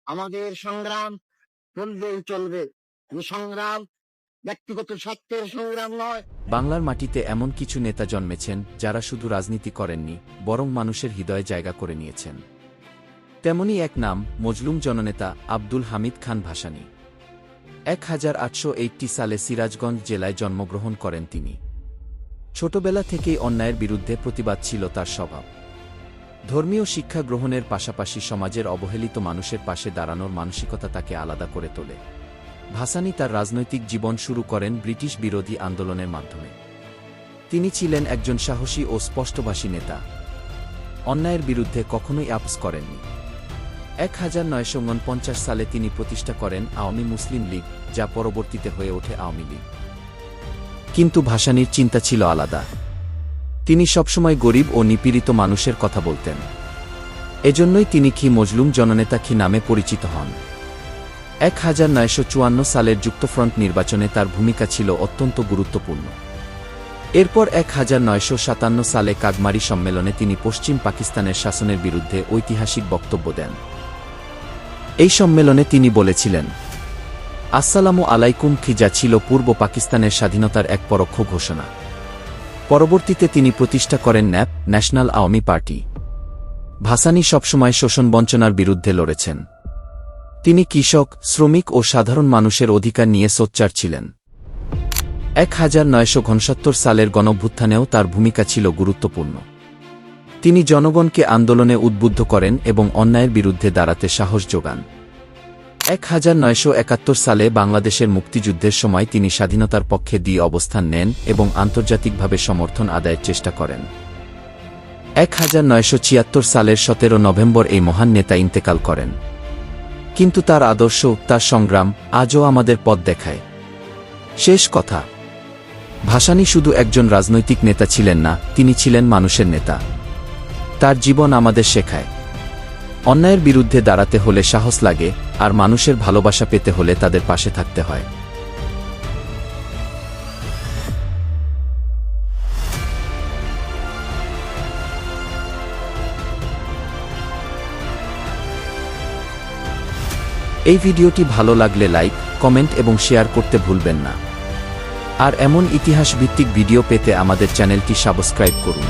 আমাদের সংগ্রাম চলবেই চলবে। এই সংগ্রাম ব্যক্তিগত স্বার্থের সংগ্রাম নয়। বাংলার মাটিতে এমন কিছু নেতা জন্মেছেন যারা শুধু রাজনীতি করেননি, বরং মানুষের হৃদয়ে জায়গা করে নিয়েছেন। তেমনি এক নাম, মজলুম জননেতা আব্দুল হামিদ খান ভাসানী। 1880 সালে সিরাজগঞ্জ জেলায় জন্মগ্রহণ করেন তিনি। ছোটবেলা থেকেই অন্যায়ের বিরুদ্ধে প্রতিবাদ ছিল তার স্বভাব। ধর্মীয় শিক্ষা গ্রহণের পাশাপাশি সমাজের অবহেলিত মানুষের পাশে দাঁড়ানোর মানসিকতা তাকে আলাদা করে তোলে। ভাসানী তার রাজনৈতিক জীবন শুরু করেন ব্রিটিশ বিরোধী আন্দোলনের মাধ্যমে। তিনি ছিলেন একজন সাহসী ও স্পষ্টভাষী নেতা। অন্যায়ের বিরুদ্ধে কখনোই আপোস করেননি। 1949 সালে তিনি প্রতিষ্ঠা করেন আওয়ামী মুসলিম লীগ, যা পরবর্তীতে হয়ে ওঠে আওয়ামী লীগ। কিন্তু ভাসানীর চিন্তা ছিল আলাদা। তিনি সবসময় গরিব ও নিপীড়িত মানুষের কথা বলতেন। এজন্যই তিনি কি মজলুম জননেতা কি নামে পরিচিত হন। 1954 সালের যুক্তফ্রন্ট নির্বাচনে তার ভূমিকা ছিল অত্যন্ত গুরুত্বপূর্ণ। এরপর 1957 সালে কাগমারি সম্মেলনে তিনি পশ্চিম পাকিস্তানের শাসনের বিরুদ্ধে ঐতিহাসিক বক্তব্য দেন। এই সম্মেলনে তিনি বলেছিলেন, আসসালামু আলাইকুম, যা ছিল পূর্ব পাকিস্তানের স্বাধীনতার এক পরোক্ষ ঘোষণা। পরবর্তীতে তিনি প্রতিষ্ঠা করেন ন্যাপ, ন্যাশনাল আওয়ামী পার্টি। ভাসানী সবসময় শোষণ বঞ্চনার বিরুদ্ধে লড়েছেন। তিনি কৃষক, শ্রমিক ও সাধারণ মানুষের অধিকার নিয়ে সোচ্চার ছিলেন। 1969 সালের গণঅভ্যুত্থানেও তার ভূমিকা ছিল গুরুত্বপূর্ণ। তিনি জনগণকে আন্দোলনে উদ্বুদ্ধ করেন এবং অন্যায়ের বিরুদ্ধে দাঁড়াতে সাহস যোগান। 1971 সালে বাংলাদেশের মুক্তিযুদ্ধের সময় তিনি স্বাধীনতার পক্ষে দিয়ে অবস্থান নেন এবং আন্তর্জাতিকভাবে সমর্থন আদায়ের চেষ্টা করেন। 1976 সালের 17 নভেম্বর এই মহান নেতা ইন্তেকাল করেন। কিন্তু তার আদর্শ, তার সংগ্রাম আজও আমাদের পথ দেখায়। শেষ কথা, ভাসানী শুধু একজন রাজনৈতিক নেতা ছিলেন না, তিনি ছিলেন মানুষের নেতা। তার জীবন আমাদের শেখায়, অন্যায়ের বিরুদ্ধে দাঁড়াতে হলে সাহস লাগে, আর মানুষের ভালোবাসা পেতে হলে তাদের পাশে থাকতে হয়। এই ভিডিওটি ভালো লাগলে লাইক, কমেন্ট এবং শেয়ার করতে ভুলবেন না। আর এমন ইতিহাস ভিত্তিক ভিডিও পেতে আমাদের চ্যানেলটি সাবস্ক্রাইব করুন।